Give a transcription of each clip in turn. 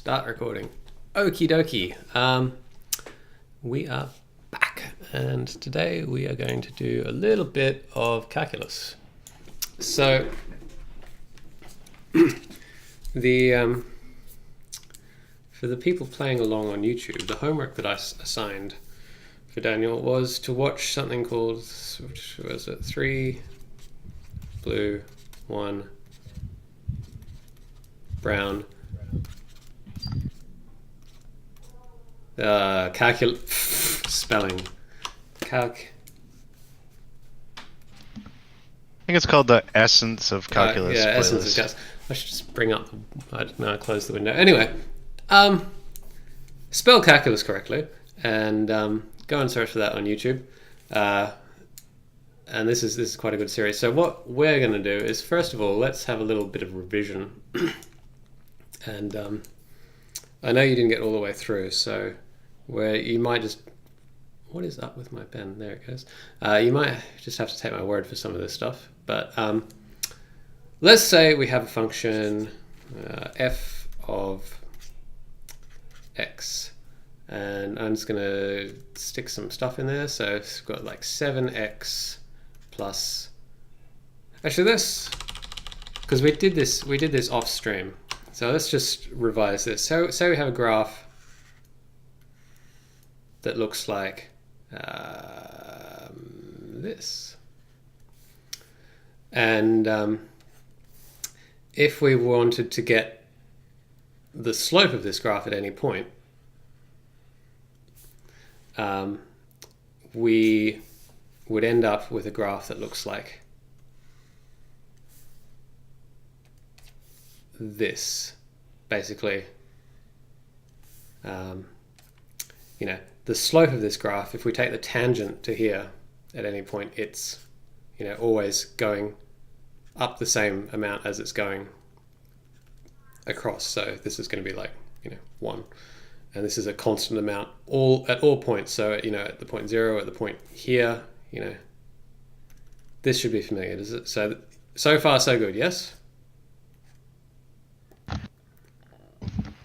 Start recording. Okie dokie. We are back, and today we are going to do a little bit of calculus. So, the for the people playing along on YouTube, the homework that I assigned for Daniel was to watch something called, which was it, 3 blue, 1 brown. Spelling. I think it's called the Essence of Calculus. Yeah, Essence of Calculus. I should just bring up I don't know, I closed the window. Anyway, spell calculus correctly, and go and search for that on YouTube. And this is quite a good series. So what we're going to do is, first of all, let's have a little bit of revision. And I know you didn't get all the way through, so where you might just... What is up with my pen? There it goes. You might just have to take my word for some of this stuff. But let's say we have a function f of x. And I'm just going to stick some stuff in there. So it's got like 7x plus... Actually, this... Because we did this off stream. So let's just revise this. So say we have a graph that looks like this. And if we wanted to get the slope of this graph at any point, we would end up with a graph that looks like this. Basically, you know, the slope of this graph, if we take the tangent to here at any point, it's, you know, always going up the same amount as it's going across. So this is going to be like, you know, 1. And this is a constant amount at all points. So, you know, at the point 0, at the point here, you know, this should be familiar. Does it? So far so good, yes?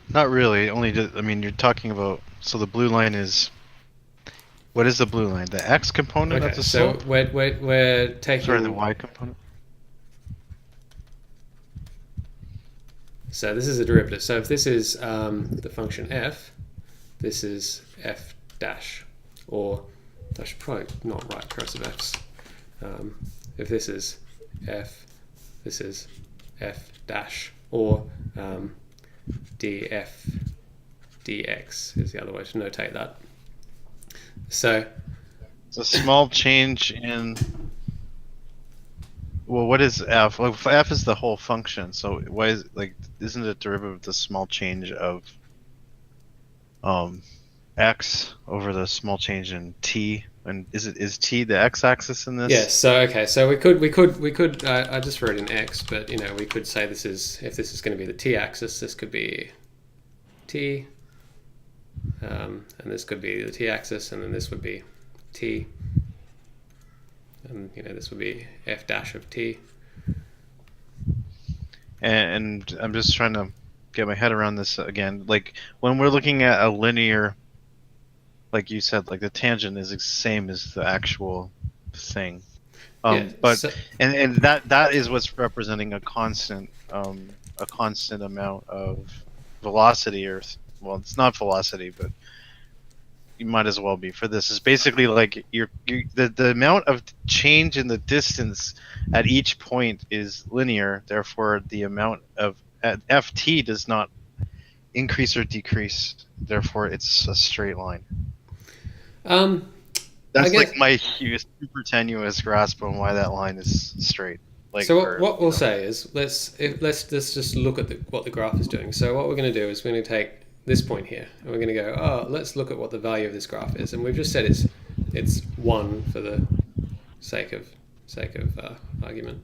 Not really. I mean, you're talking about... So the blue line is... What is the blue line? The x component of the slope? So we're taking... Sorry, the y component? So this is a derivative. So if this is the function f, this is f dash. Or I should probably not write cursive f's. If this is f, this is f dash. Or df dx is the other way to notate that. So it's a small change in... Well, what is f? Well, f is the whole function. So why is, like, isn't it derivative of the small change of x over the small change in t? And is t the x-axis in this? Yes. So okay. So we could. I just wrote in x, but you know, we could say this is, if this is going to be the t-axis, this could be t, and this could be the t-axis, and then this would be t, and you know, this would be f dash of t. And I'm just trying to get my head around this again. Like, when we're looking at a linear, like you said, like the tangent is the same as the actual thing. But so, and that is what's representing a constant amount of velocity, or, well, it's not velocity, but you might as well be for this. Is basically like the amount of change in the distance at each point is linear. Therefore, the amount of at ft does not increase or decrease. Therefore, it's a straight line. That's like my super tenuous grasp on why that line is straight. Like, so what we'll say is, let's just look at what the graph is doing. So what we're going to do is we're going to take this point here, and we're going to go, oh, let's look at what the value of this graph is. And we've just said it's 1 for the sake of argument.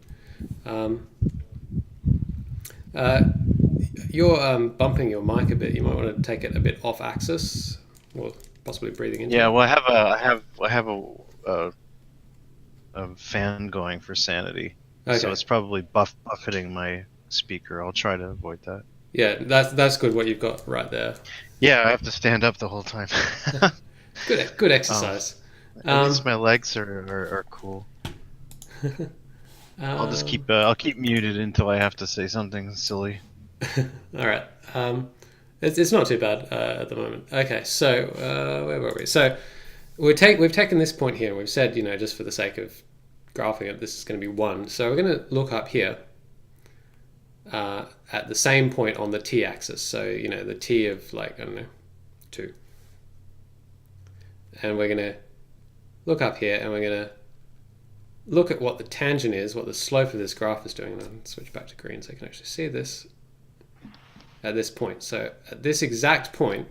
You're bumping your mic a bit. You might want to take it a bit off axis, or possibly breathing into it. Yeah, well, I have a fan going for sanity, okay. So it's probably buffeting my speaker. I'll try to avoid that. Yeah, that's good what you've got right there. Yeah, I have to stand up the whole time. Good um, exercise. at least Um, my legs are cool. um, I'll keep muted until I have to say something silly. all right. It's not too bad at the moment. Okay, so where were we? So we've taken this point here and we've said, just for the sake of graphing it, this is going to be 1. So we're going to look up here at the same point on the t-axis. So, the t of like, I don't know, 2. And we're going to look up here and we're going to look at what the tangent is, what the slope of this graph is doing. And I'll switch back to green so you can actually see this at this point. So at this exact point,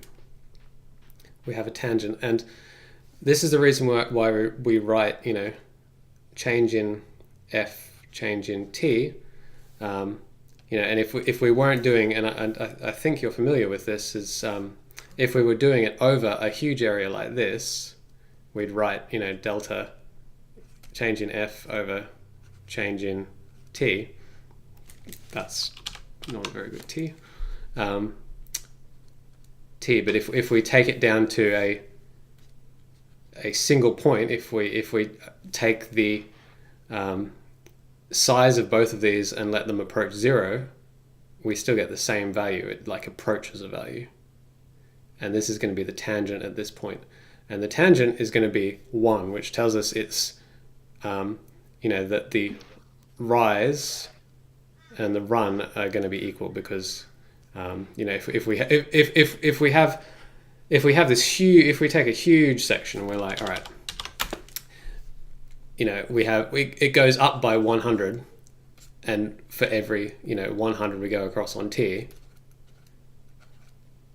we have a tangent. And this is the reason why we write, change in f, change in t. And if we weren't doing, and I think you're familiar with this, is if we were doing it over a huge area like this, we'd write, delta change in f over change in t. That's not a very good t. But if we take it down to a single point, if we take the size of both of these and let them approach 0, we still get the same value. It like approaches a value. And this is going to be the tangent at this point. And the tangent is going to be 1, which tells us it's, that the rise and the run are going to be equal because, if we have this huge, if we take a huge section, we're like, all right, it goes up by 100, and for every 100 we go across on t,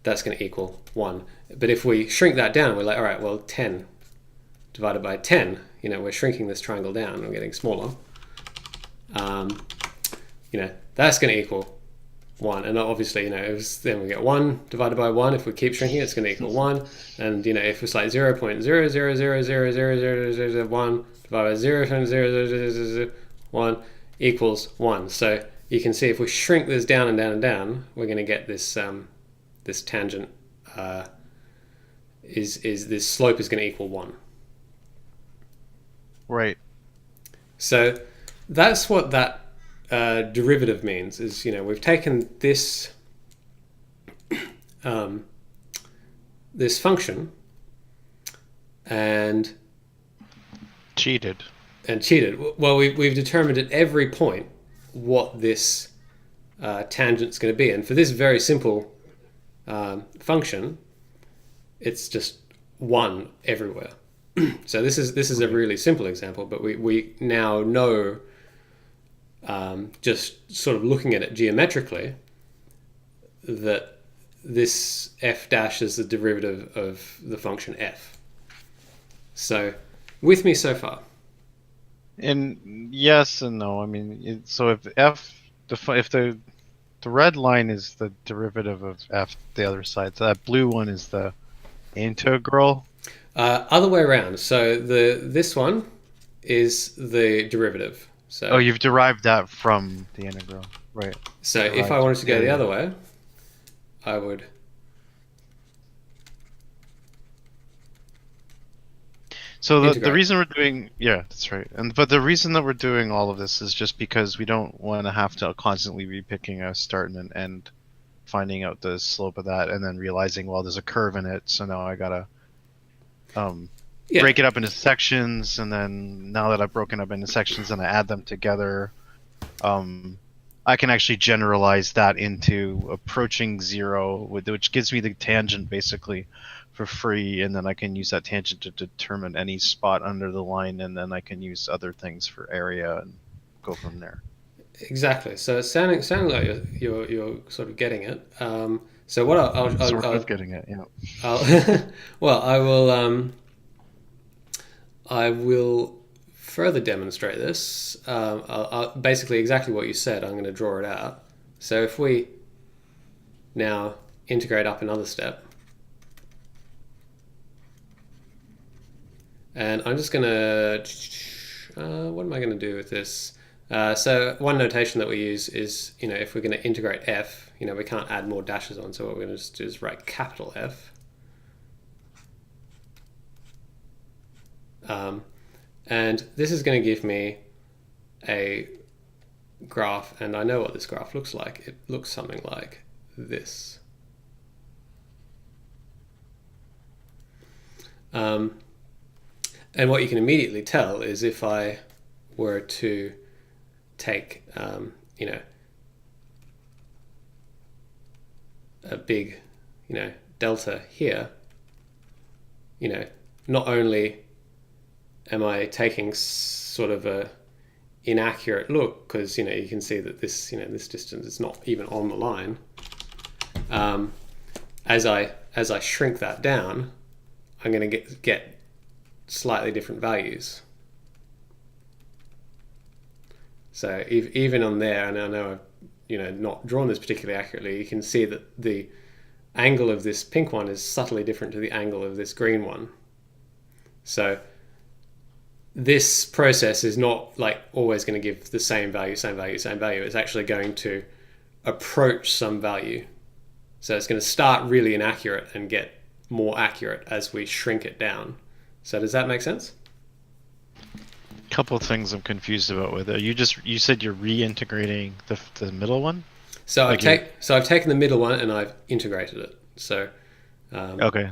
that's going to equal 1. But if we shrink that down, we're like, all right, well, 10 divided by 10, we're shrinking this triangle down and getting smaller. That's going to equal 1. And obviously, then we get 1 divided by 1. If we keep shrinking, it's going to equal 1. And, if it's like 0.000000001 divided by 0.00001 equals 1. So you can see if we shrink this down and down and down, we're going to get this this tangent is this slope is going to equal 1. Right. So that's what that derivative means. Is we've taken this this function and Cheated. Well, we've determined at every point what this tangent's going to be, and for this very simple function, it's just 1 everywhere. So this is a really simple example, but we now know, just sort of looking at it geometrically, that this f dash is the derivative of the function f. So, with me so far? And yes and no. I mean, so if the red line is the derivative of f, the other side, so that blue one is the integral. Other way around. So this one is the derivative. So you've derived that from the integral, right? So if I wanted to go the other way, I would. So the reason we're doing, yeah, that's right. But the reason that we're doing all of this is just because we don't want to have to constantly be picking a start and an end, finding out the slope of that, and then realizing, well, there's a curve in it, so now I gotta break it up into sections, and then now that I've broken up into sections and I add them together, I can actually generalize that into approaching 0, which gives me the tangent basically for free, and then I can use that tangent to determine any spot under the line, and then I can use other things for area and go from there. Exactly. So it's sounding like you're sort of getting it. So what I'll sort of getting it, yeah. Well, I will further demonstrate this. I'll basically exactly what you said. I'm going to draw it out. So if we now integrate up another step, and I'm just going to, what am I going to do with this? So one notation that we use is, if we're going to integrate f, we can't add more dashes on. So what we're going to do is write capital F. And this is going to give me a graph, and I know what this graph looks like. It looks something like this. And what you can immediately tell is if I were to take, a big, delta here, not only am I taking sort of a inaccurate look, because you can see that this this distance is not even on the line. As I shrink that down, I'm going to get slightly different values. So even on there, and I know I've not drawn this particularly accurately, you can see that the angle of this pink one is subtly different to the angle of this green one. So this process is not like always going to give the same value, same value, same value. It's actually going to approach some value. So it's going to start really inaccurate and get more accurate as we shrink it down. So does that make sense? Couple of things I'm confused about with it. You said you're reintegrating the middle one? So I've taken the middle one and I've integrated it. So okay.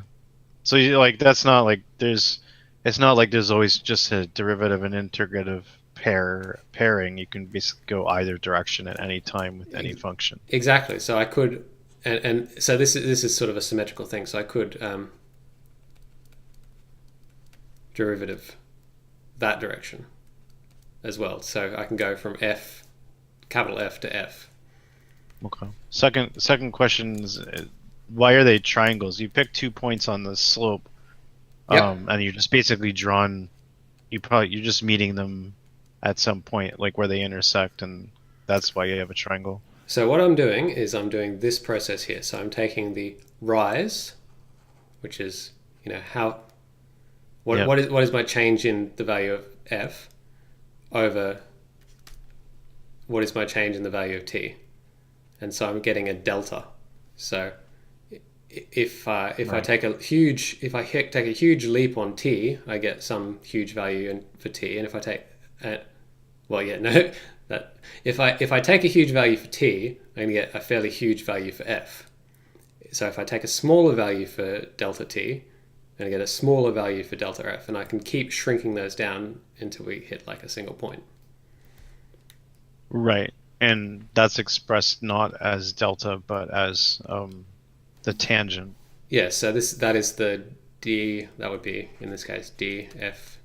So that's not like it's not like there's always just a derivative and integrative pairing. You can basically go either direction at any time with any function. Exactly. So I could, and so this is sort of a symmetrical thing. So I could derivative that direction as well. So I can go from F, capital F to F. Okay. Second question is, why are they triangles? You pick 2 points on the slope. Yep. And you're just basically you're just meeting them at some point, like where they intersect, and that's why you have a triangle. So what I'm doing is I'm doing this process here. So I'm taking the rise, which is what is my change in the value of f over what is my change in the value of t, and so I'm getting a delta. So if I take a huge leap on t, I get some huge value for t, and if I take if I take a huge value for t, I'm going to get a fairly huge value for f. So if I take a smaller value for delta t, I'm going to get a smaller value for delta f, and I can keep shrinking those down until we hit like a single point. Right, and that's expressed not as delta, but as the tangent. Yeah, so that is the d. That would be in this case d f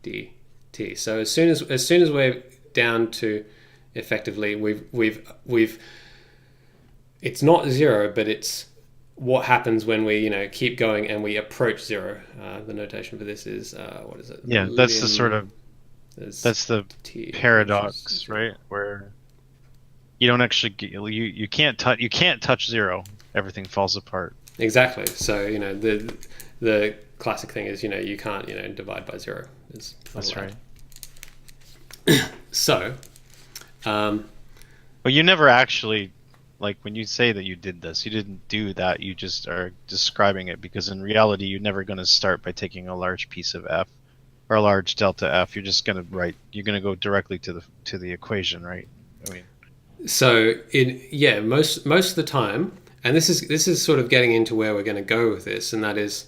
d t. So as soon as we're down to effectively we've it's not zero, but it's what happens when we keep going and we approach zero. The notation for this is what is it? Yeah, that's the paradox, right? Where you don't actually you can't touch zero. Everything falls apart. Exactly. So the classic thing is you can't divide by zero. That's right. So, but you never actually, like when you say that you did this, you didn't do that. You just are describing it, because in reality, you're never going to start by taking a large piece of f or a large delta f. You're just going to you're going to go directly to the equation, right? I mean, so most of the time, and this is sort of getting into where we're going to go with this, and that is,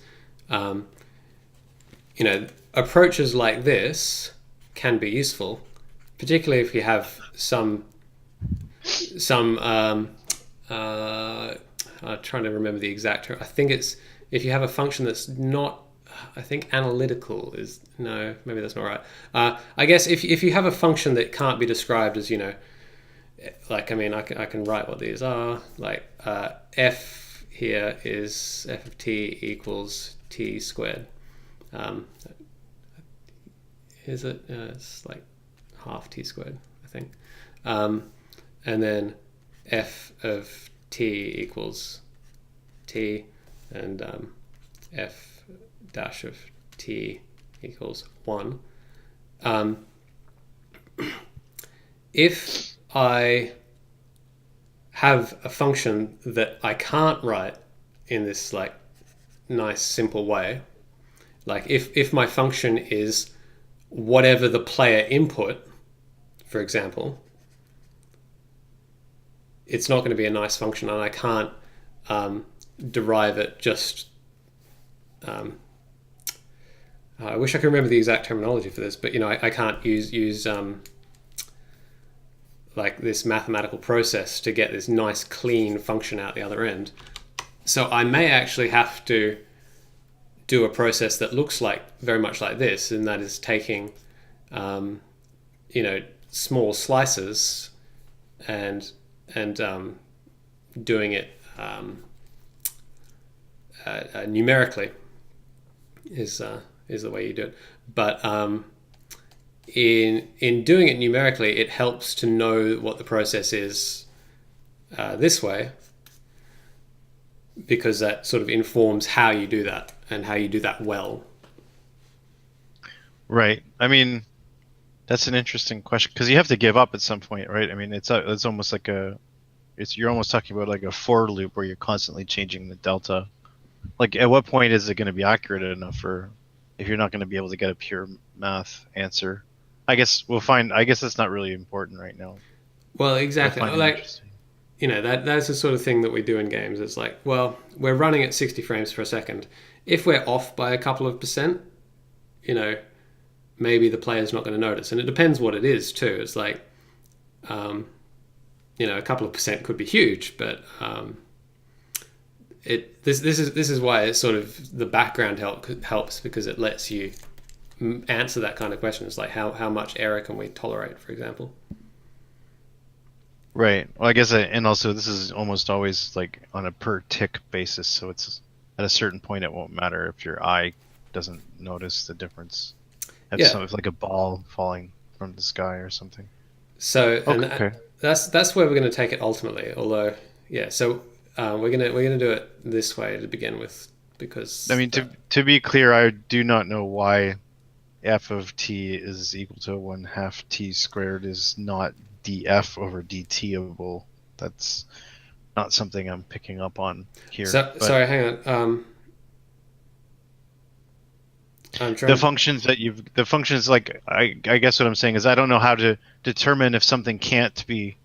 approaches like this can be useful, particularly if you have some I'm trying to remember the exact term. I think it's if you have a function that's not, I think analytical is, no, maybe that's not right. I guess if you have a function that can't be described as, like, I mean, I can write what these are, like f here is f of t equals t squared. Is it? It's like half t squared, I think. And then f of t equals t, and f dash of t equals 1. if I have a function that I can't write in this like nice simple way, like if my function is whatever the player input, for example, it's not going to be a nice function, and I can't derive it just. I wish I could remember the exact terminology for this, but I can't use like this mathematical process to get this nice clean function out the other end. So I may actually have to do a process that looks like very much like this, and that is taking small slices and doing it numerically is the way you do it. But in doing it numerically, it helps to know what the process is this way, because that sort of informs how you do that and how you do that well. Right. I mean, that's an interesting question because you have to give up at some point, right? I mean, it's almost like you're almost talking about like a for loop where you're constantly changing the delta. Like, at what point is it going to be accurate enough for if you're not going to be able to get a pure math answer? I guess we'll find. I guess that's not really important right now. Well, exactly. Like, that's the sort of thing that we do in games. It's like, well, we're running at 60 frames per second. If we're off by a couple of percent, maybe the player's not going to notice. And it depends what it is too. It's like, a couple of percent could be huge, but this is why it's sort of the background helps, because it lets you answer that kind of question. It's like how much error can we tolerate, for example. Right. Well, I guess, and also this is almost always like on a per tick basis, so it's at a certain point it won't matter if your eye doesn't notice the difference. It's like a ball falling from the sky or something. So, and that's where we're going to take it ultimately. Although, so we're gonna do it this way to begin with, because I mean, to be clear, I do not know why f of t is equal to 1/2 t squared is not df over dtable. That's not something I'm picking up on here. Sorry, hang on. The functions like I guess what I'm saying is I don't know how to determine if something can't be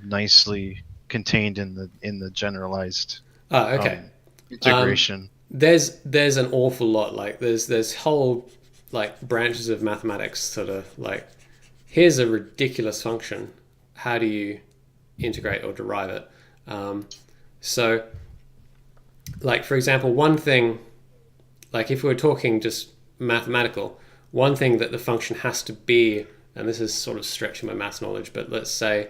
nicely contained in the generalized integration. There's an awful lot. Like there's whole like branches of mathematics that are like, here's a ridiculous function, how do you integrate or derive it? So like, for example, one thing, like if we were talking just mathematical, one thing that the function has to be, and this is sort of stretching my math knowledge, but let's say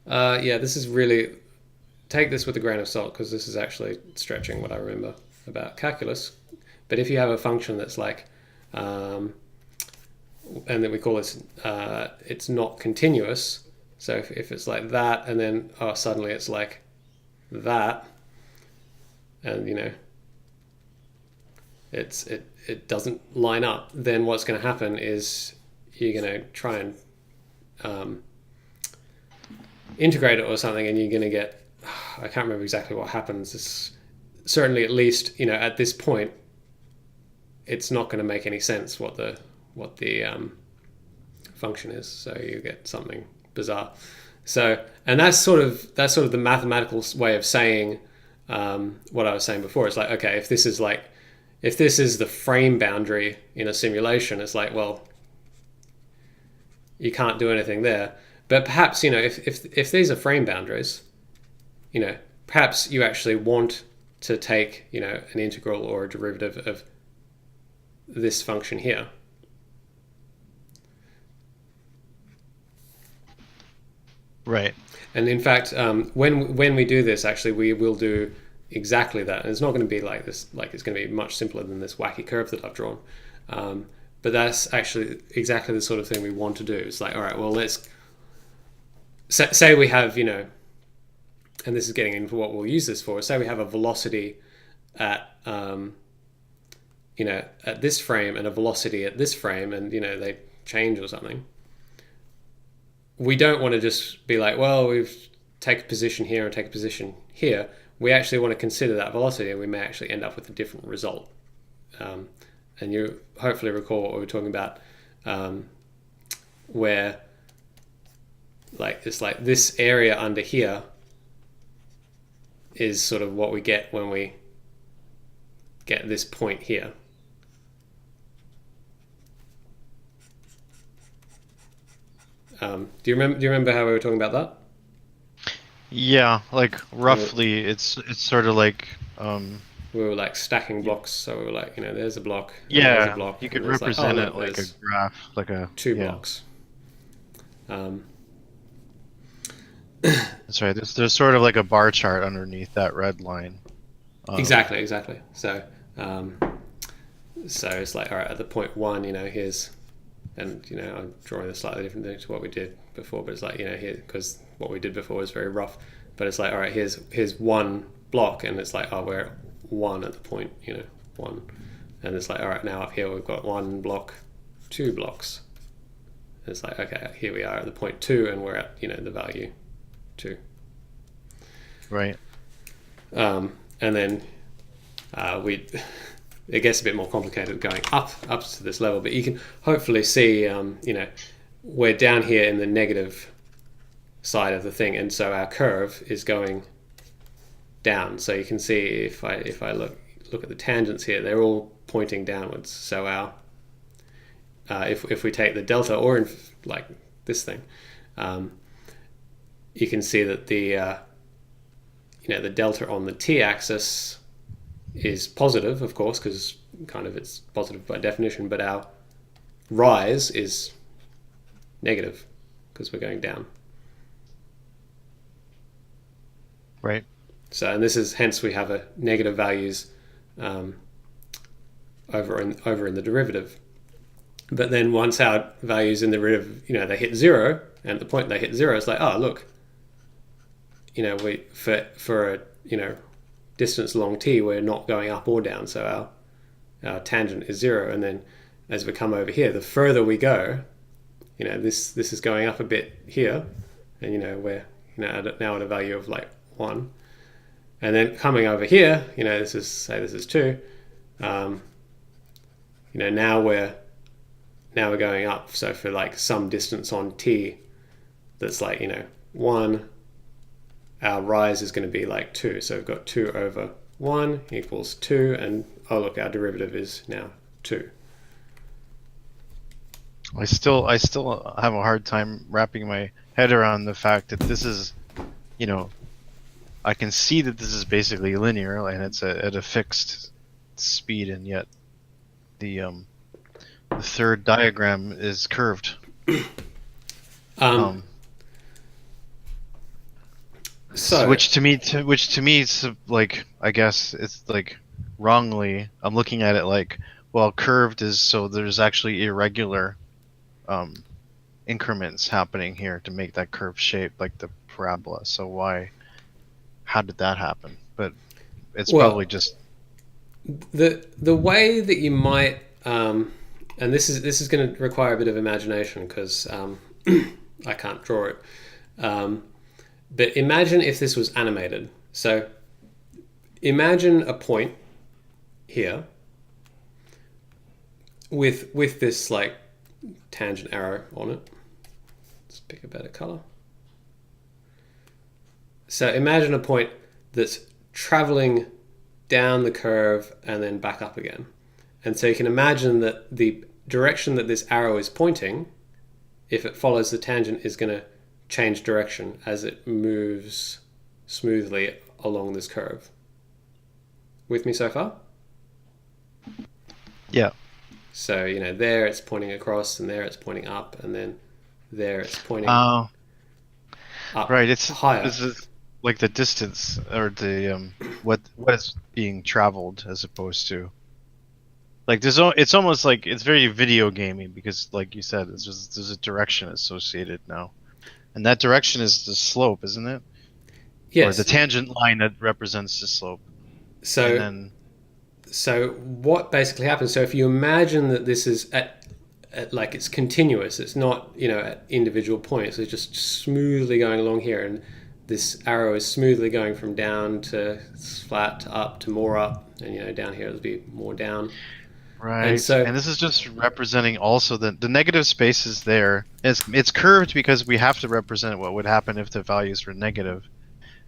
this is really, take this with a grain of salt, because this is actually stretching what I remember about calculus. But if you have a function that's like, and then we call this, it's not continuous. So if it's like that, and then suddenly it's like that, and it doesn't line up, then what's going to happen is you're going to try and integrate it or something, and you're going to get, I can't remember exactly what happens. It's certainly, at least at this point, it's not going to make any sense what the function is. So you get something bizarre. So, and that's sort of the mathematical way of saying what I was saying before. It's like, okay, if this is the frame boundary in a simulation, it's like, well, you can't do anything there. But perhaps, if these are frame boundaries, perhaps you actually want to take, an integral or a derivative of this function here. Right. And in fact, when we do this, actually, we will do exactly that. And it's not going to be like this, like it's going to be much simpler than this wacky curve that I've drawn. But that's actually exactly the sort of thing we want to do. It's like, all right, well, let's say we have, and this is getting into what we'll use this for. Say we have a velocity at, at this frame and a velocity at this frame, and they change or something, we don't want to just be like, well, we've take a position here and take a position here. We actually want to consider that velocity, and we may actually end up with a different result. And you hopefully recall what we were talking about, where it's like this area under here is sort of what we get when we get this point here. Do you remember how we were talking about that? Yeah, like roughly, it's sort of like we were like stacking blocks, so we were like, there's a block, there's a yeah, block, you could and it's like, represent look, it like a there's graph, like a two yeah. blocks. That's right. There's sort of like a bar chart underneath that red line. Exactly. So it's like, all right, at the point 1, here's, and I'm drawing a slightly different thing to what we did before, but it's like, here, because what we did before was very rough, but it's like, all right, here's one block, and it's like, oh, we're at 1 at the point 1, and it's like, all right, now up here we've got 1 block, 2 blocks, and it's like, okay, here we are at the point 2, and we're at the value 2, right? And then it gets a bit more complicated going up to this level, but you can hopefully see we're down here in the negative side of the thing, and so our curve is going down. So you can see if I look at the tangents here, they're all pointing downwards. So our if we take the delta, or in like this thing, you can see that the the delta on the t-axis is positive, of course, because kind of it's positive by definition, but our rise is negative because we're going down. Right. So, and this is hence we have a negative values over in the derivative. But then once our values in the derivative, they hit 0, and at the point they hit 0, it's like, oh, look, we for a distance along t, we're not going up or down, so our tangent is 0. And then as we come over here, the further we go, this is going up a bit here, and we're now at a value of like 1. And then coming over here, this is 2. Now we're going up. So for like some distance on t, that's like 1. Our rise is going to be like 2. So we've got 2 over 1 equals 2, and oh look, our derivative is now 2. I still have a hard time wrapping my head around the fact that this is, I can see that this is basically linear and it's at a fixed speed, and yet the third diagram is curved. So, which to me is like, I guess it's like wrongly, I'm looking at it like, well, curved is so there's actually irregular increments happening here to make that curve shape like the parabola. So how did that happen? But it's probably just the way that you might and this is going to require a bit of imagination, because I can't draw it. But imagine if this was animated. So imagine a point here with this like tangent arrow on it. Let's pick a better color. So imagine a point that's traveling down the curve and then back up again. And so you can imagine that the direction that this arrow is pointing, if it follows the tangent, is going to change direction as it moves smoothly along this curve. With me so far? Yeah. So, there it's pointing across, and there it's pointing up, and then there it's pointing up. Right, it's higher. This is like the distance, or the what is being traveled, as opposed to like it's almost like it's very video gamey, because like you said, there's a direction associated now. And that direction is the slope, isn't it? Yes. Or the tangent line that represents the slope. So, and then so what basically happens? So if you imagine that this is at like it's continuous, it's not at individual points. It's just smoothly going along here, and this arrow is smoothly going from down to flat to up to more up, and down here it'll be more down. And Right. so And this is just representing also the negative space is there. It's curved because we have to represent what would happen if the values were negative.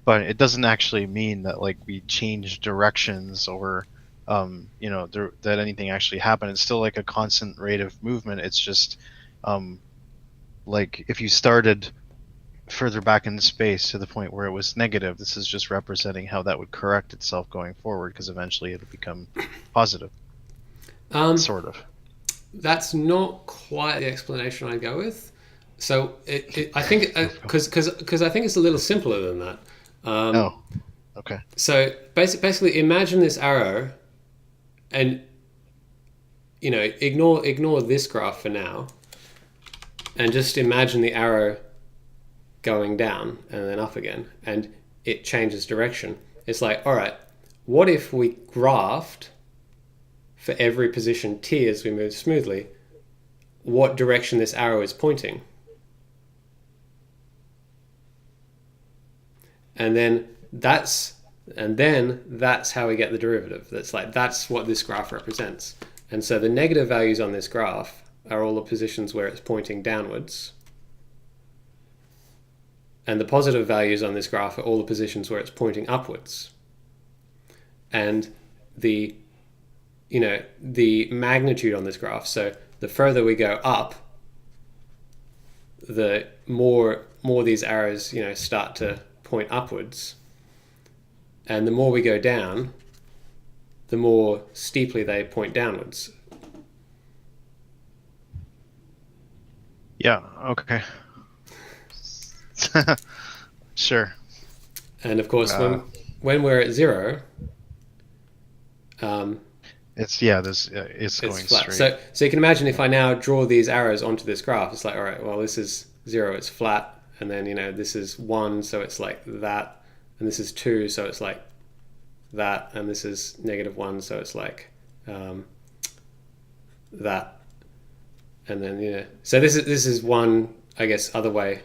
But it doesn't actually mean that like we change directions or that anything actually happened. It's still like a constant rate of movement. It's just like if you started further back in space to the point where it was negative, this is just representing how that would correct itself going forward, because eventually it'll become positive, sort of. that's not quite the explanation I'd go with. So I think because I think it's a little simpler than that. Oh, okay. So basically, imagine this arrow, and ignore this graph for now, and just imagine the arrow going down and then up again, and it changes direction. It's like, all right, what if we graphed for every position t as we move smoothly, what direction this arrow is pointing? And then that's how we get the derivative. That's what this graph represents. And so the negative values on this graph are all the positions where it's pointing downwards. And the positive values on this graph are all the positions where it's pointing upwards. And the magnitude on this graph, so the further we go up, the more these arrows start to point upwards, and the more we go down, the more steeply they point downwards. Yeah, okay. Sure. And of course, when we're at zero, it's going flat. straight. So you can imagine if I now draw these arrows onto this graph, it's like, all right, well, this is 0, it's flat, and then this is 1, so it's like that, and this is 2, so it's like that, and this is -1, so it's like that, and then so this is one, I guess, other way.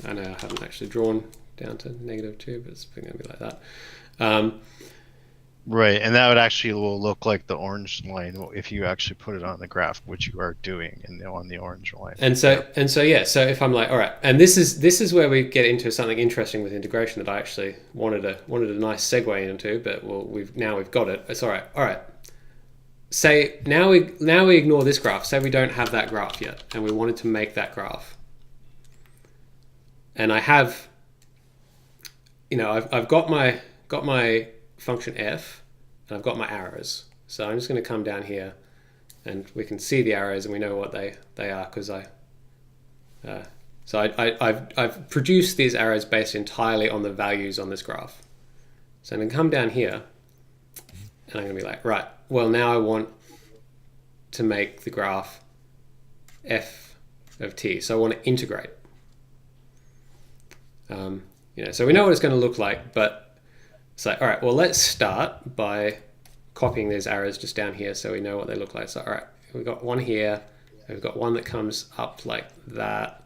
I know I haven't actually drawn down to -2, but it's going to be like that. Right, and that would actually will look like the orange line if you actually put it on the graph, which you are doing on the orange line. And so so if I'm like, all right, and this is where we get into something interesting with integration that I actually wanted a nice segue into, but we've got it. It's all right. Say now we ignore this graph. Say we don't have that graph yet, and we wanted to make that graph. And I have, I've got my function f, and I've got my arrows. So I'm just going to come down here, and we can see the arrows, and we know what they are because I've produced these arrows based entirely on the values on this graph. So I'm going to come down here, and I'm going to be like, right, well, now I want to make the graph f of t. So I want to integrate. So we know what it's going to look like, but it's like, all right, well, let's start by copying these arrows just down here so we know what they look like. So, all right, we've got one here, and we've got one that comes up like that,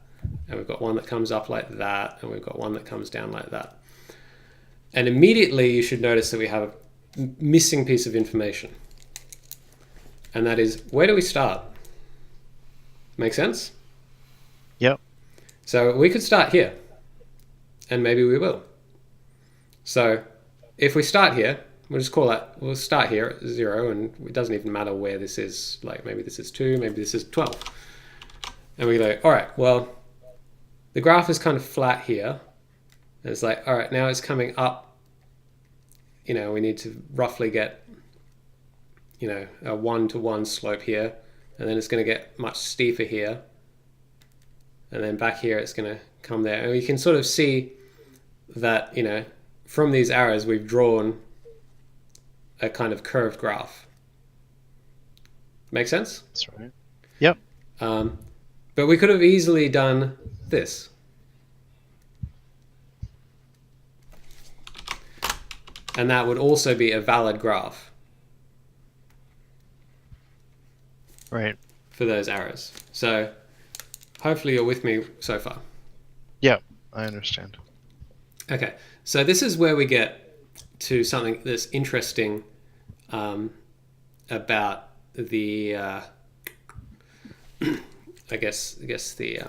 and we've got one that comes up like that, and we've got one that comes down like that. And immediately you should notice that we have a missing piece of information. And that is, where do we start? Make sense? Yep. So we could start here, and maybe we will. So if we start here, we'll start here at 0, and it doesn't even matter where this is. Like maybe this is 2, maybe this is 12. And we go, all right, well, the graph is kind of flat here. And it's like, all right, now it's coming up. We need to roughly get, a 1-to-1 slope here. And then it's going to get much steeper here. And then back here, it's going to come there. And you can sort of see that, from these arrows, we've drawn a kind of curved graph. Make sense? That's right. Yep. But we could have easily done this. And that would also be a valid graph. Right. for those arrows. So hopefully you're with me so far. Yeah, I understand. Okay, so this is where we get to something that's interesting about the, I guess the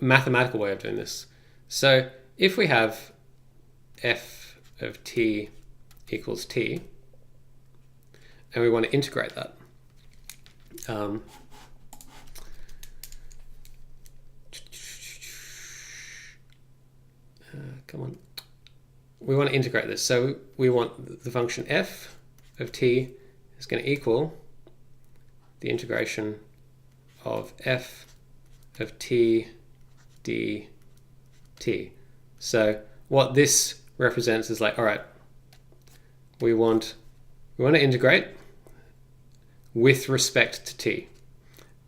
mathematical way of doing this. So if we have f of t equals t, and we want to integrate that, come on. We want to integrate this. So we want the function f of t is going to equal the integration of f of t dt. So what this represents is like, all right, we want to integrate with respect to t.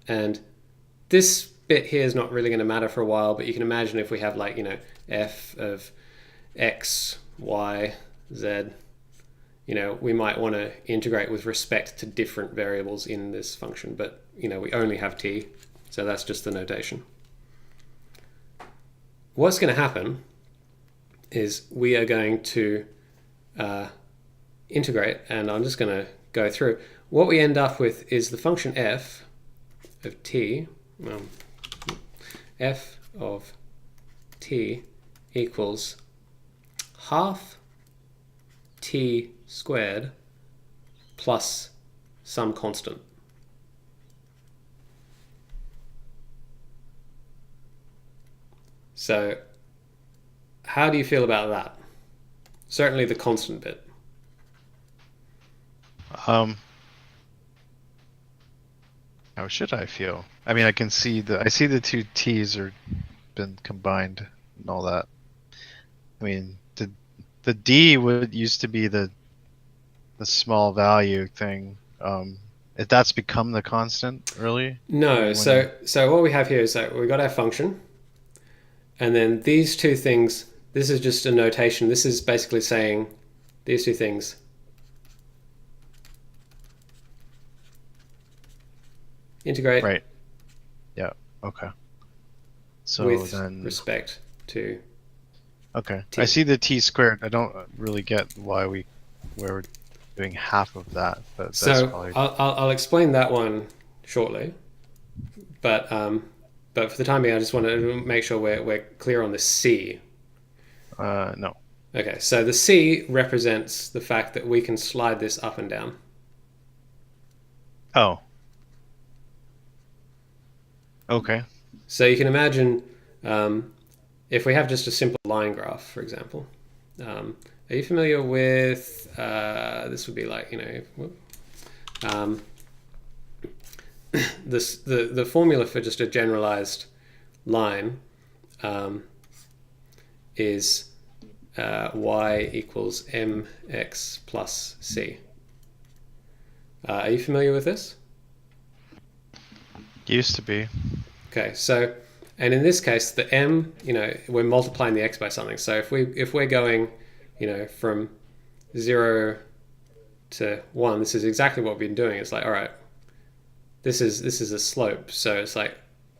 And this bit here is not really going to matter for a while, but you can imagine if we have like, f of x, y, z, we might want to integrate with respect to different variables in this function, but we only have t, so that's just the notation. What's going to happen is we are going to integrate, and I'm just going to go through. What we end up with is the function f of t, f of t equals half t squared plus some constant. So how do you feel about that? Certainly the constant bit. How should I feel? I mean, I see the two t's are been combined and all that. I mean, the d used to be the small value thing. If that's become the constant, really? No. So what we have here is that we got our function, and then these two things. This is just a notation. This is basically saying these two things integrate. Right. Yeah. Okay. So with then respect to. Okay. T. I see the t squared. I don't really get why we're doing half of that, but that's So probably... I'll explain that one shortly, but for the time being, I just want to make sure we're clear on the c. No. Okay, so the c represents the fact that we can slide this up and down. Oh. Okay. So you can imagine if we have just a simple line graph, for example. Are you familiar with this? Would be like the formula for just a generalized line is y equals mx plus c. Are you familiar with this? Used to be. Okay, so, and in this case, the m, we're multiplying the x by something. So if we're going, from 0 to 1, this is exactly what we've been doing. It's like, all right, this is a slope. So it's like,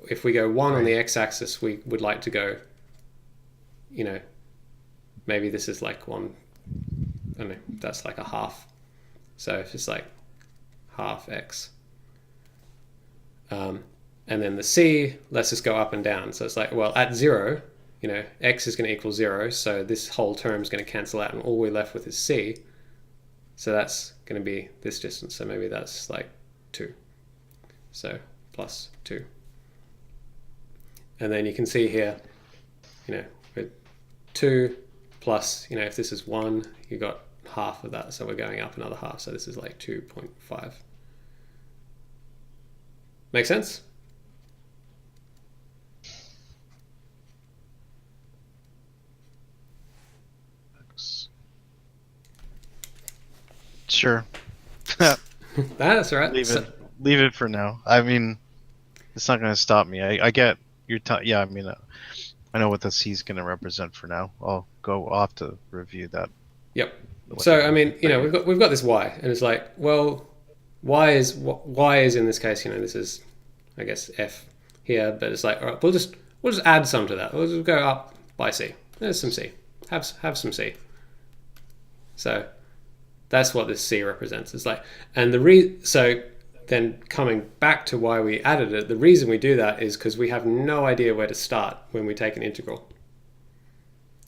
if we go 1 on the x-axis, we would like to go, maybe this is like 1, I don't know, that's like a half. So if it's like half x. And then the c, let's just go up and down. So it's like, well, at 0, x is going to equal 0, so this whole term is going to cancel out, and all we're left with is c. So that's going to be this distance. So maybe that's like 2. So plus 2. And then you can see here, with 2 plus, if this is 1, you got half of that. So we're going up another half. So this is like 2.5. Make sense? Sure. That's right. Leave it for now. I mean, it's not going to stop me. I get your yeah. I mean, I know what the C is going to represent for now. I'll go off to review that. Yep. So I mean, we've got this y, and it's like, well, y is in this case, this is, I guess, f here, but it's like, all right, we'll just add some to that. We'll just go up by c. There's some c. Have some c. So that's what this c represents. It's like, and so then coming back to why we added it, the reason we do that is because we have no idea where to start when we take an integral.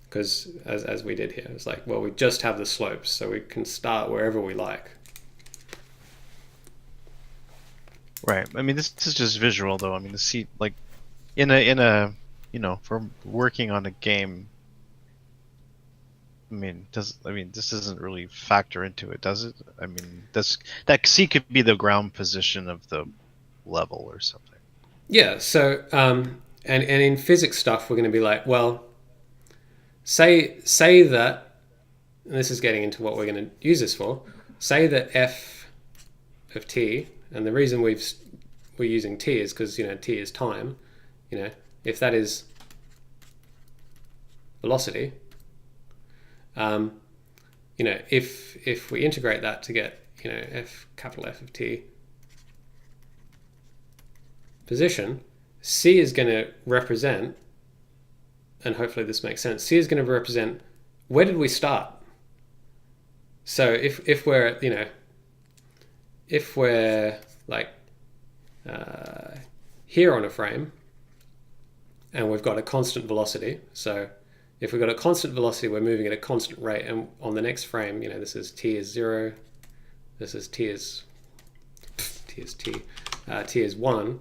Because as we did here, it's like, well, we just have the slopes, so we can start wherever we like. Right. I mean, this is just visual, though. I mean, the C, like, in a for working on a game. I mean, this doesn't really factor into it, does it? I mean, that C could be the ground position of the level or something. Yeah. So, and in physics stuff, we're going to be like, well, say that, and this is getting into what we're going to use this for. Say that f of t, and the reason we're using t is because t is time. If that is velocity, if we integrate that to get capital F of t position, c is going to represent, and hopefully this makes sense, c is going to represent where did we start. So if we're like here on a frame, and we've got a constant velocity, so if we've got a constant velocity, we're moving at a constant rate, and on the next frame, this is t is 0, this is t is 1.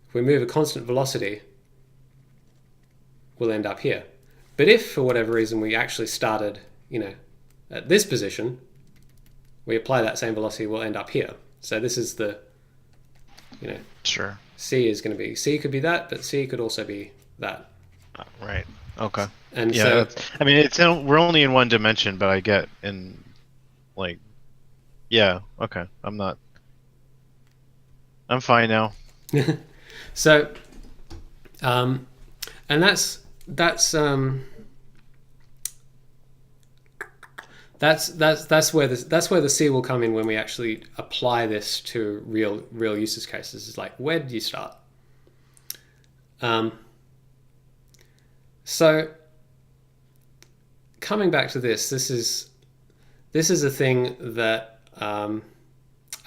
If we move a constant velocity, we'll end up here. But if for whatever reason we actually started, at this position, we apply that same velocity, we'll end up here. So this is the, Sure. C is going to be, C could be that, but C could also be that. Right. Okay. And yeah, so, we're only in one dimension, but I get in, like, yeah. Okay. I'm fine now. So, and that's where the C will come in when we actually apply this to real use cases. It's like, where did you start? So coming back to this is a thing that I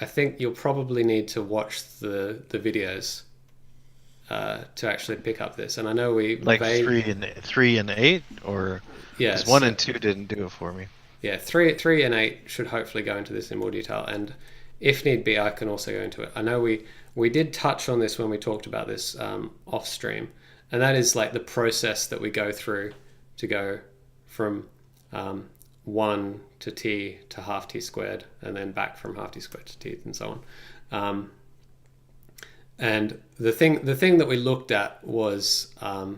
think you'll probably need to watch the videos to actually pick up this. And I know we like 3 and 8, or yeah, 1 and 2 didn't do it for me. Yeah, 3 and 8 should hopefully go into this in more detail, and if need be, I can also go into it. I know we did touch on this when we talked about this off stream, and that is like the process that we go through to go from 1 to t to half t squared, and then back from half t squared to t, and so on. And the thing that we looked at was I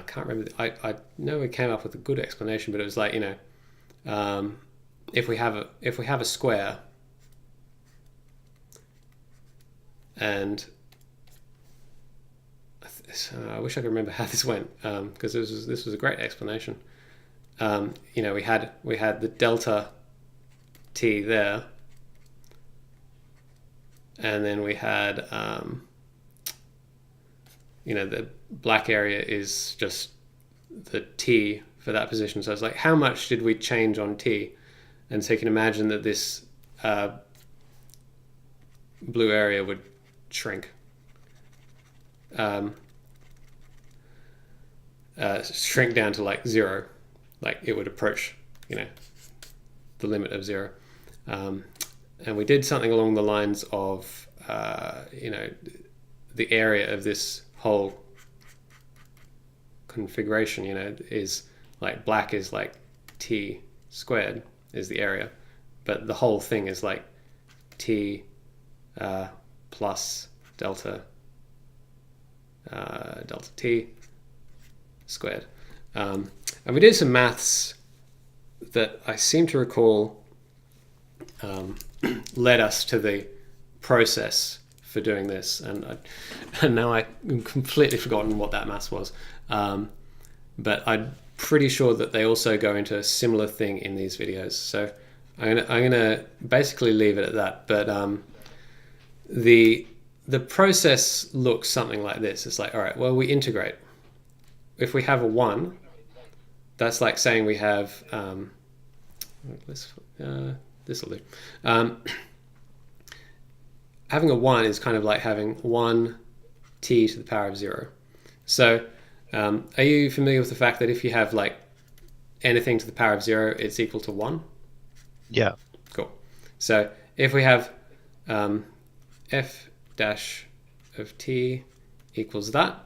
can't remember. I know we came up with a good explanation, but it was like if we have a square, and I wish I could remember how this went, because this was a great explanation. We had the delta t there, and then we had the black area is just the t for that position. So it's like, how much did we change on t? And so you can imagine that this blue area would shrink. Shrink down to like 0. Like it would approach, the limit of 0. And we did something along the lines of, the area of this whole configuration, is like black is like t squared is the area, but the whole thing is like t plus delta t squared. And we did some maths that I seem to recall led us to the process for doing this, and now I've completely forgotten what that maths was, but I'm pretty sure that they also go into a similar thing in these videos. So I'm gonna basically leave it at that. But the process looks something like this. It's like, all right, well, we integrate. If we have a 1, that's like saying we have this will do. Having a 1 is kind of like having 1 t to the power of 0. So are you familiar with the fact that if you have like anything to the power of 0, it's equal to 1? Yeah. Cool. So if we have f dash of t equals that,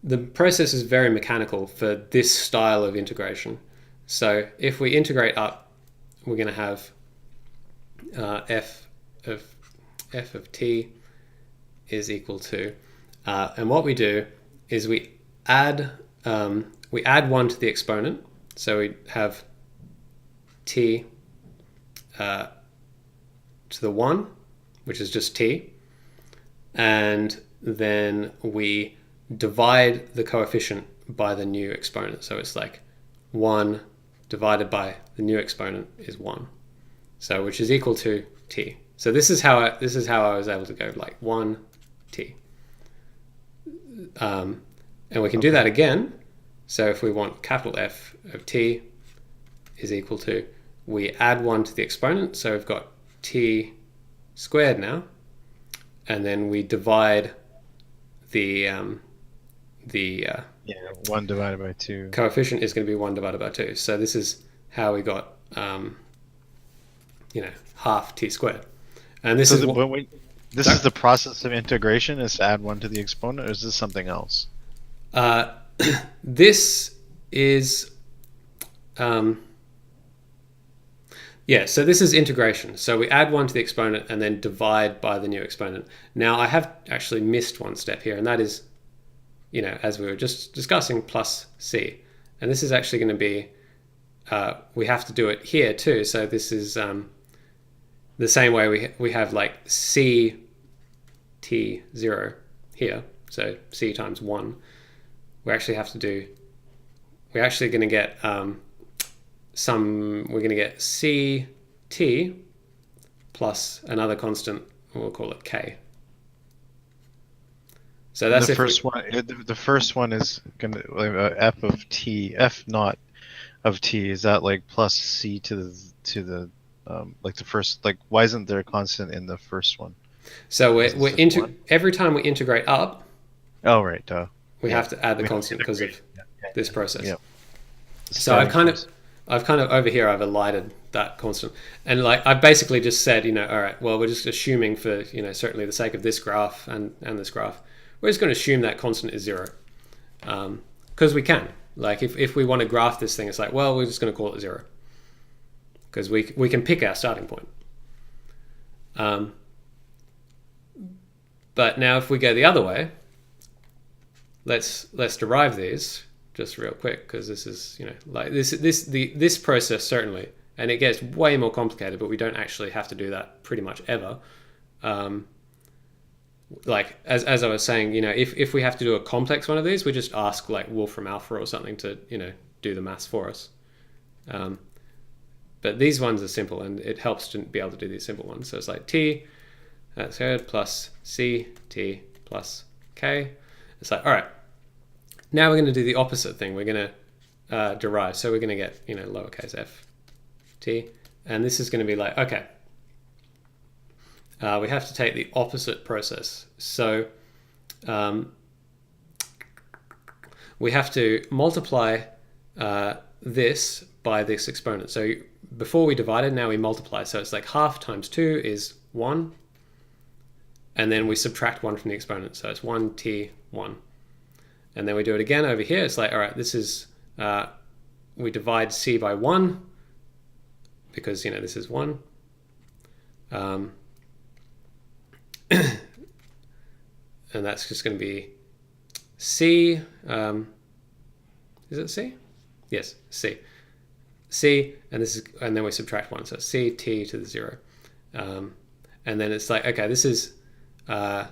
the process is very mechanical for this style of integration. So if we integrate up, we're going to have f of t is equal to, and what we do is we add 1 to the exponent. So we have t to the 1, which is just t, and then we divide the coefficient by the new exponent. So it's like 1 divided by the new exponent is 1, so which is equal to t. So this is how I was able to go like 1 t, and we can do that again. So if we want capital F of t is equal to, we add 1 to the exponent, so we've got t squared now, and then we divide the 1 divided by 2. coefficient is going to be 1 divided by 2. So this is how we got half t squared. And this is the process of integration, is to add 1 to the exponent, or is this something else? This is so this is integration. So we add 1 to the exponent and then divide by the new exponent. Now I have actually missed one step here, and that is, as we were just discussing, plus c. And this is actually going to be, we have to do it here too. So this is the same way we have like c t0 here. So c times 1. We're actually going to get we're going to get ct plus another constant, we'll call it k. So that's the first one. The first one is going to f of t, f naught of t. Is that like plus c to the like the first, like, why isn't there a constant in the first one? So every time we integrate up. Oh right, we have to add the constant because of this process. Yeah. So I've kind of over here I've elided that constant, and like I've basically just said, all right, well, we're just assuming for certainly the sake of this graph and this graph, we're just going to assume that constant is 0, because we can. Like if we want to graph this thing, it's like, well, we're just going to call it 0 because we can pick our starting point. But now if we go the other way, let's derive these just real quick, because this is like this process certainly, and it gets way more complicated, but we don't actually have to do that pretty much ever. Like as I was saying, if we have to do a complex one of these, we just ask like Wolfram Alpha or something to do the maths for us. But these ones are simple, and it helps to be able to do these simple ones. So it's like t that's good plus c t plus k. It's like, all right, now we're going to do the opposite thing. We're going to derive. So we're going to get lowercase f t, and this is going to be like, okay, we have to take the opposite process. So we have to multiply this by this exponent. So before we divided, now we multiply. So it's like half times 2 is 1, and then we subtract 1 from the exponent. So it's 1t 1. And then we do it again over here. It's like, all right, this is, we divide c by 1 because, this is 1. And that's just going to be c. Is it c? Yes, c. C, and then we subtract 1. So c t to the 0. And then it's like, okay, this is not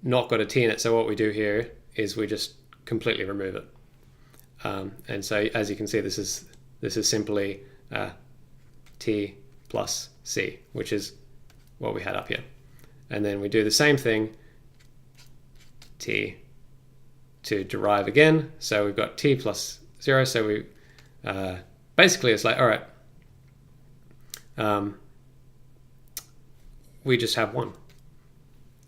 got a t in it. So what we do here is we just completely remove it. And so as you can see, this is simply t plus c, which is what we had up here. And then we do the same thing, t, to derive again. So we've got t plus 0. So we basically it's like, all right, we just have 1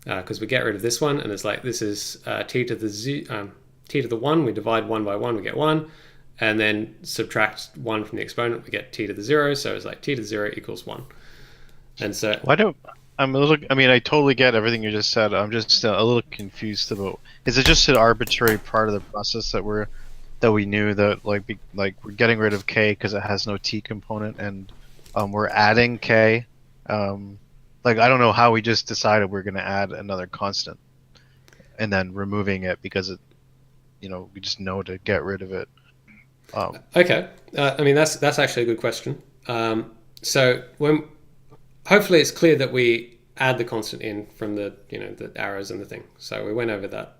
because we get rid of this one, and it's like this is t to the 1. We divide 1 by 1, we get 1, and then subtract 1 from the exponent, we get t to the 0. So it's like t to the 0 equals 1. And so I'm a little. I mean, I totally get everything you just said. I'm just a little confused about. Is it just an arbitrary part of the process that we knew that like we're getting rid of k because it has no t component, and we're adding k. Like I don't know how we just decided we're going to add another constant, and then removing it because it, we just know to get rid of it. Okay, I mean that's actually a good question. So when hopefully it's clear that we add the constant in from the the arrows and the thing. So we went over that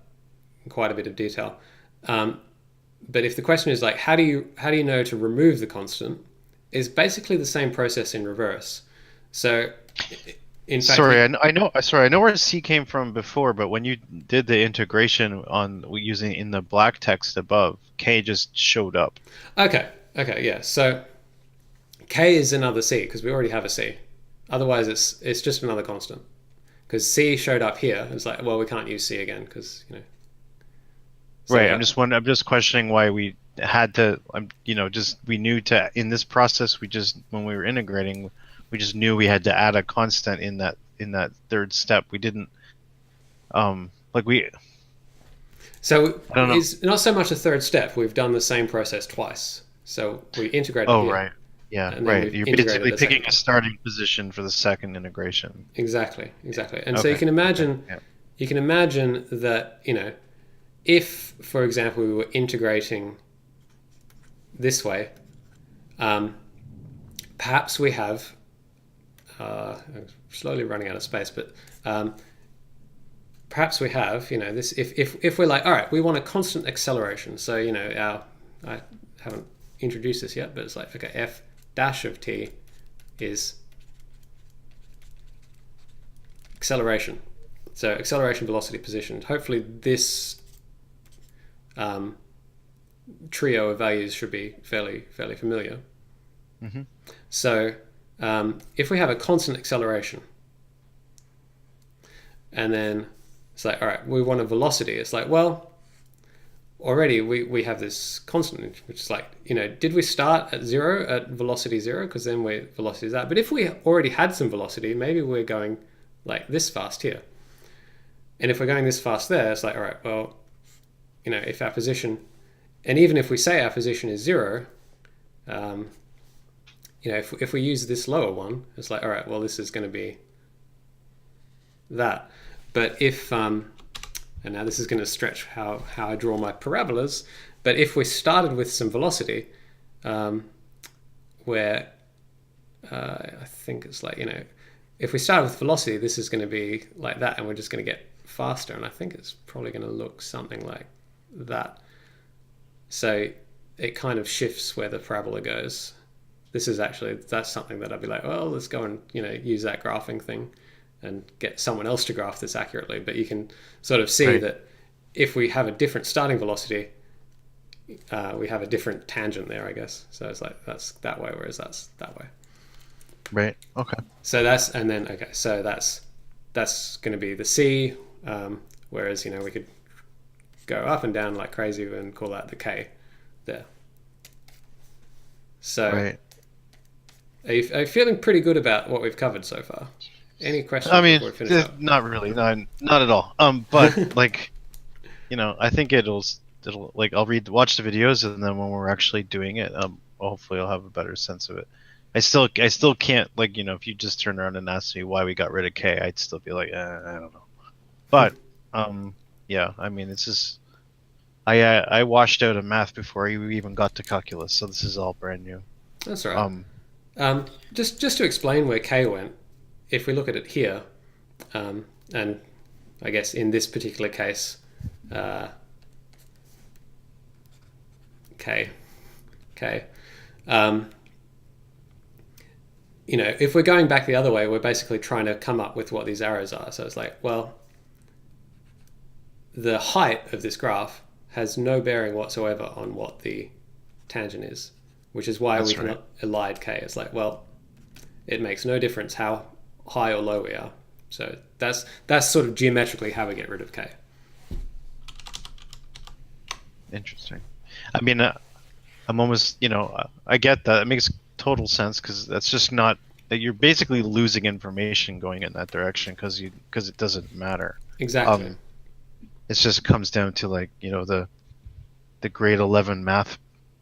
in quite a bit of detail. But if the question is like how do you know to remove the constant, is basically the same process in reverse. So in fact, I know where C came from before, but when you did the integration on using in the black text above, K just showed up. Okay, yeah. So K is another C because we already have a C. Otherwise, it's just another constant. Because C showed up here. It's like, well, we can't use C again because So right. I'm just questioning why we had to. We knew to in this process. When we were integrating, we just knew we had to add a constant in that third step. We didn't. So I don't know. It's not so much a third step. We've done the same process twice. So we integrated here. Right. Yeah, and right. You're basically picking a starting position for the second integration. Exactly. And so you can imagine, that if, for example, we were integrating this way, perhaps we have. I'm slowly running out of space, but perhaps we have this. If we're like, all right, we want a constant acceleration. So I haven't introduced this yet, but it's like okay, f dash of t is acceleration. So acceleration, velocity, position. Hopefully this trio of values should be fairly familiar. Mm-hmm. So if we have a constant acceleration and then it's like, all right, we want a velocity. It's like, well, already we have this constant, which is like, did we start at 0 at velocity 0? Because then velocity is that. But if we already had some velocity, maybe we're going like this fast here. And if we're going this fast there, it's like, all right, well, if our position, and even if we say our position is 0, if we use this lower one, it's like, all right, well, this is going to be that. But if and now this is going to stretch how I draw my parabolas. But if we started with some velocity, where I think it's like, if we start with velocity, this is going to be like that, and we're just going to get faster. And I think it's probably going to look something like that. So it kind of shifts where the parabola goes. That's something that I'd be like, well, let's go and use that graphing thing and get someone else to graph this accurately. But you can sort of see that if we have a different starting velocity, we have a different tangent there, I guess. So it's like that's that way, whereas that's that way. Right. Okay. So that's going to be the C, whereas we could go up and down like crazy and call that the K there. So are you feeling pretty good about what we've covered so far? Any questions before we finish up? Not really, not at all. But I think it'll like I'll watch the videos, and then when we're actually doing it, hopefully I'll have a better sense of it. I still can't if you just turn around and ask me why we got rid of K, I'd still be like, I don't know. But yeah, I mean it's just I washed out of math before you even got to calculus, so this is all brand new. That's right. Just to explain where K went, if we look at it here, and I guess in this particular case, K, if we're going back the other way, we're basically trying to come up with what these arrows are. So it's like, well, the height of this graph has no bearing whatsoever on what the tangent is, which is why we can elide k. It's like, well, it makes no difference how high or low we are. So that's sort of geometrically how we get rid of k. Interesting. I mean, I'm almost, I get that. It makes total sense because that's just not that you're basically losing information going in that direction because it doesn't matter. Exactly. It just comes down to like the grade 11 math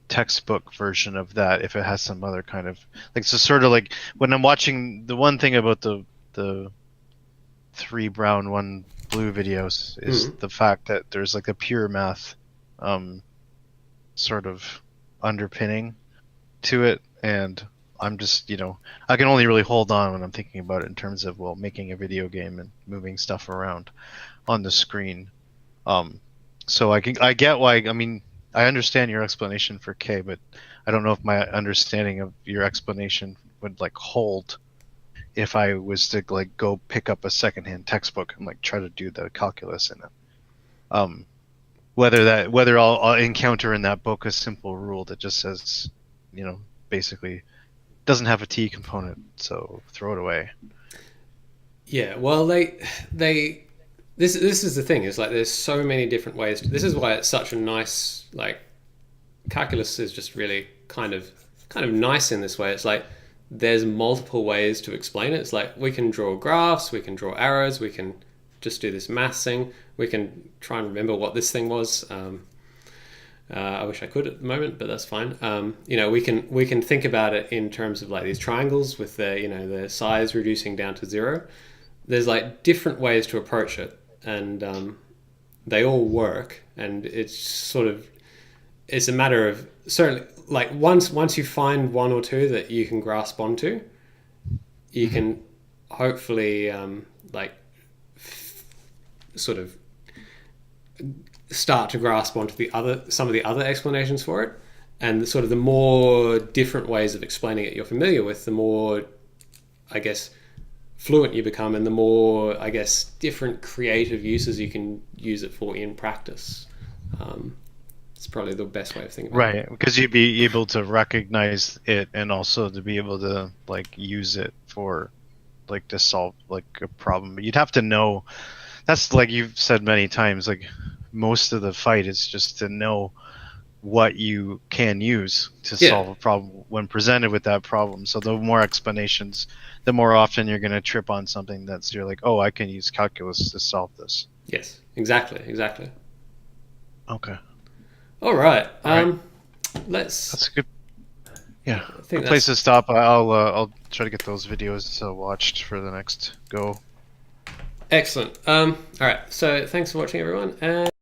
textbook version of that if it has some other kind of like so sort of like when I'm watching the one thing about the 3 brown 1 blue videos is the fact that there's like a pure math sort of underpinning to it, and I'm just I can only really hold on when I'm thinking about it in terms of making a video game and moving stuff around on the screen. So I get why. I mean, I understand your explanation for K, but I don't know if my understanding of your explanation would like hold if I was to like go pick up a secondhand textbook and like try to do the calculus in it. Whether I'll encounter in that book a simple rule that just says, basically doesn't have a t component, so throw it away. Yeah, well, this is the thing. Is like there's so many different ways. This is why it's such a nice calculus is just really kind of nice in this way. It's like there's multiple ways to explain it. It's like we can draw graphs, we can draw arrows, we can just do this math thing. We can try and remember what this thing was. I wish I could at the moment, but that's fine. We can think about it in terms of like these triangles with the size reducing down to 0. There's like different ways to approach it, and they all work. And it's a matter of certainly like once you find one or two that you can grasp onto, you can hopefully sort of start to grasp onto some of the other explanations for it, and the more different ways of explaining it you're familiar with, the more I guess fluent you become, and the more I guess different creative uses you can use it for in practice. It's probably the best way of thinking about it. Right, because you'd be able to recognize it and also to be able to like use it for like to solve like a problem. But you'd have to know. That's like you've said many times, like most of the fight is just to know what you can use to solve a problem when presented with that problem. So the more explanations, the more often you're going to trip on something you're like, oh, I can use calculus to solve this. Yes, exactly. Okay. All right. That's a good. Yeah, I think good place to stop. I'll try to get those videos watched for the next go. Excellent. All right. So thanks for watching, everyone. And